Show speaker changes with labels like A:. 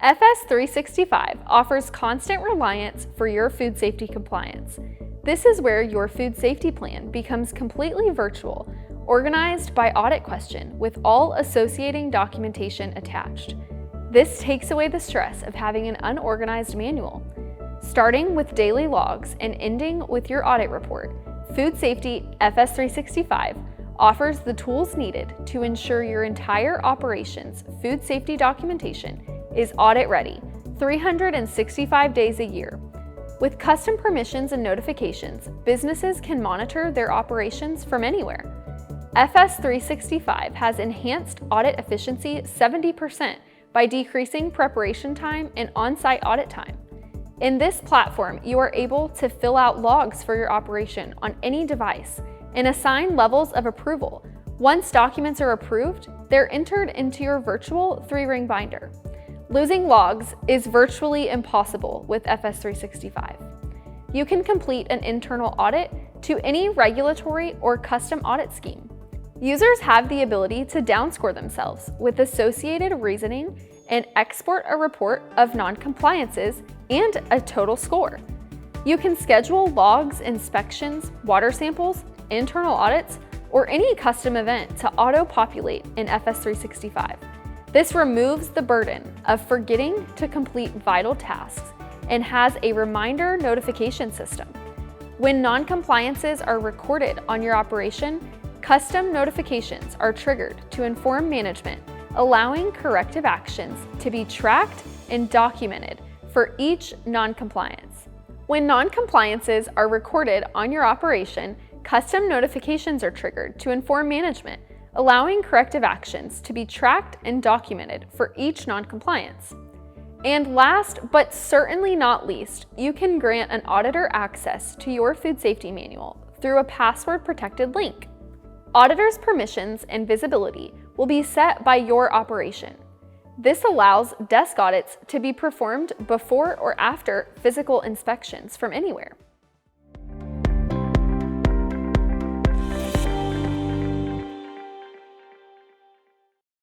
A: FS365 offers constant reliance for your food safety compliance. This is where your food safety plan becomes completely virtual, organized by audit question with all associating documentation attached. This takes away the stress of having an unorganized manual. Starting with daily logs and ending with your audit report, Food Safety FS365 offers the tools needed to ensure your entire operations food safety documentation is audit ready 365 days a year. With custom permissions and notifications, businesses can monitor their operations from anywhere. FS365 has enhanced audit efficiency 70% by decreasing preparation time and on-site audit time. In this platform, you are able to fill out logs for your operation on any device and assign levels of approval. Once documents are approved, they're entered into your virtual 3-ring binder. Losing logs is virtually impossible with FS365. You can complete an internal audit to any regulatory or custom audit scheme. Users have the ability to downscore themselves with associated reasoning and export a report of non-compliances and a total score. You can schedule logs, inspections, water samples, internal audits, or any custom event to auto-populate in FS365. This removes the burden of forgetting to complete vital tasks and has a reminder notification system. When non-compliances are recorded on your operation, custom notifications are triggered to inform management, allowing corrective actions to be tracked and documented for each non-compliance. When non-compliances are recorded on your operation, custom notifications are triggered to inform management, allowing corrective actions to be tracked and documented for each non-compliance. And last, but certainly not least, you can grant an auditor access to your food safety manual through a password-protected link. Auditors' permissions and visibility will be set by your operation. This allows desk audits to be performed before or after physical inspections from anywhere.